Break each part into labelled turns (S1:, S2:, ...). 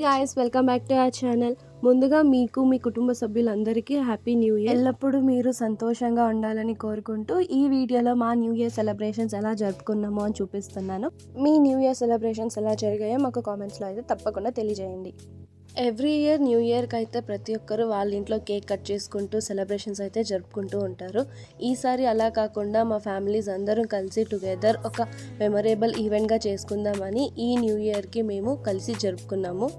S1: Guys, welcome back to our channel. ముందుగా మీకు మీ కుటుంబ సభ్యులందరికీ హ్యాపీ న్యూ ఇయర్. ఎల్లప్పుడూ మీరు సంతోషంగా ఉండాలని కోరుకుంటూ ఈ వీడియోలో మా న్యూ ఇయర్ సెలబ్రేషన్స్ ఎలా జరుపుకున్నామో అని చూపిస్తున్నాను. మీ న్యూ ఇయర్ సెలబ్రేషన్స్ ఎలా జరిగాయో మాకు కామెంట్స్లో అయితే తప్పకుండా తెలియజేయండి. ఎవ్రీ ఇయర్ న్యూ ఇయర్కి అయితే ప్రతి ఒక్కరు వాళ్ళ ఇంట్లో కేక్ కట్ చేసుకుంటూ సెలబ్రేషన్స్ అయితే జరుపుకుంటూ ఉంటారు. ఈసారి అలా కాకుండా మా ఫ్యామిలీస్ అందరం కలిసి టుగెదర్ ఒక మెమొరేబుల్ ఈవెంట్గా చేసుకుందామని ఈ న్యూ ఇయర్కి మేము కలిసి జరుపుకున్నాము.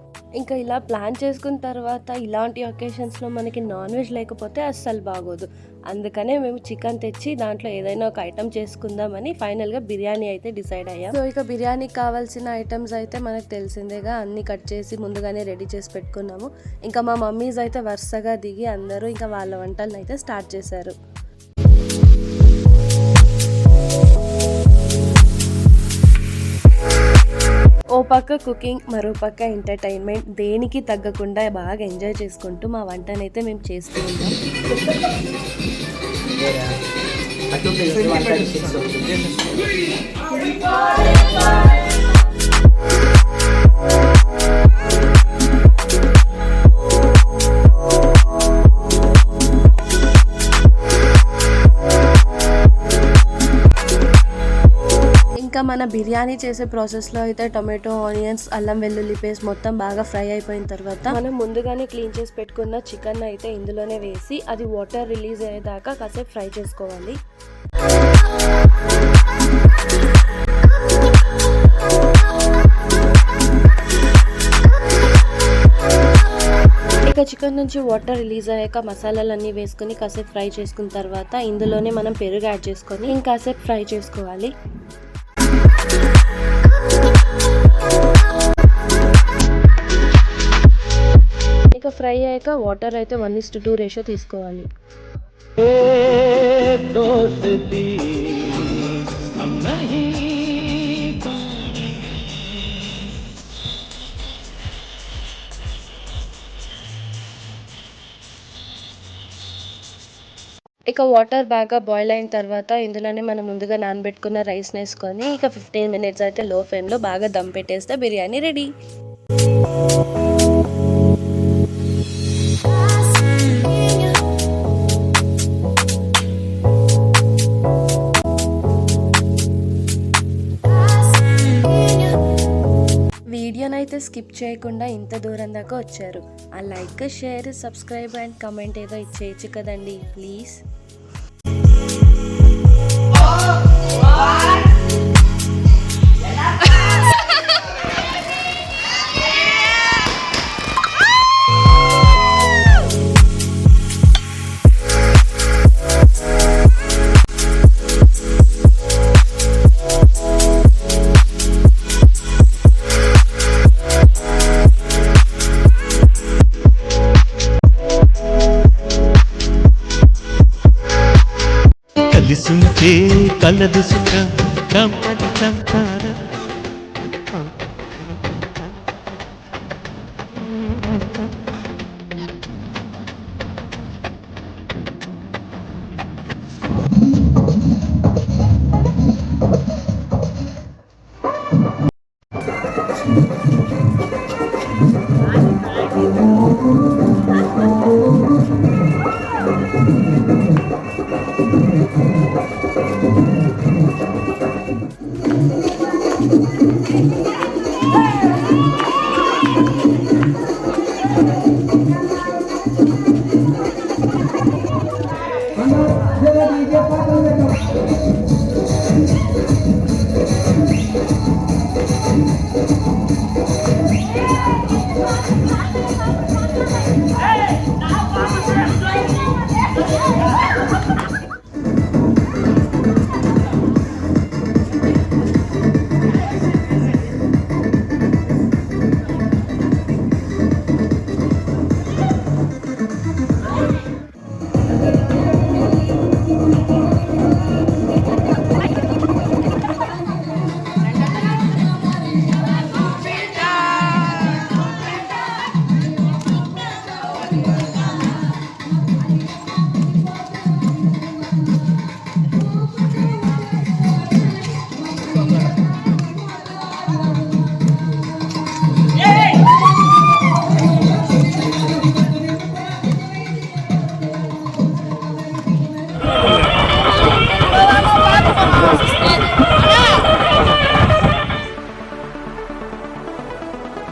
S1: ఇంకా ఇలా ప్లాన్ చేసుకున్న తర్వాత ఇలాంటి ఒకేషన్స్లో మనకి నాన్ వెజ్ లేకపోతే అస్సలు బాగోదు. అందుకనే మేము చికెన్ తెచ్చి దాంట్లో ఏదైనా ఒక ఐటమ్ చేసుకుందామని ఫైనల్గా బిర్యానీ అయితే డిసైడ్ అయ్యాం. సో ఇక బిర్యానీకి కావాల్సిన ఐటమ్స్ అయితే మనకు తెలిసిందేగా, అన్నీ కట్ చేసి ముందుగానే రెడీ చేసి పెట్టుకున్నాము. ఇంకా మా మమ్మీస్ అయితే వరుసగా దిగి అందరూ ఇంకా వాళ్ళ వంటలను అయితే స్టార్ట్ చేశారు. ఓ పక్క కుకింగ్, మరో పక్క ఎంటర్టైన్మెంట్, దేనికి తగ్గకుండా బాగా ఎంజాయ్ చేసుకుంటూ మా వంటనైతే మేము చేస్తూ ఉంటాం. ఇంకా మన బిర్యానీ చేసే ప్రాసెస్లో అయితే టొమాటో, ఆనియన్స్, అల్లం వెల్లుల్లి పేస్ట్ మొత్తం బాగా ఫ్రై అయిపోయిన తర్వాత మనం ముందుగానే క్లీన్ చేసి పెట్టుకున్న చికెన్ అయితే ఇందులోనే వేసి అది వాటర్ రిలీజ్ అయ్యేదాకా కాసేపు ఫ్రై చేసుకోవాలి. ఇక చికెన్ నుంచి వాటర్ రిలీజ్ అయ్యాక మసాలాలన్నీ వేసుకుని కాసేపు ఫ్రై చేసుకున్న తర్వాత ఇందులోనే మనం పెరుగు యాడ్ చేసుకొని ఇంకాసేపు ఫ్రై చేసుకోవాలి. ఇక ఫ్రై అయ్యాక వాటర్ అయితే 1:2 రేషియో తీసుకోవాలి. ఇక వాటర్ బాగా బాయిల్ అయిన తర్వాత ఇందులోనే మనం ముందుగా నానబెట్టుకున్న రైస్ వేసుకొని ఇక 15 మినిట్స్ అయితే లో ఫ్లేమ్లో బాగా దమ్ పెట్టేస్తే బిర్యానీ రెడీ. వీడియోనైతే స్కిప్ చేయకుండా ఇంత దూరం దాకా వచ్చారు. ఆ like, share, subscribe and comment ఏదో ఇచ్చేయచ్చు కదండి ప్లీజ్.
S2: కలిసుంటే కలదు సుఖం కమ్మది సంసారం.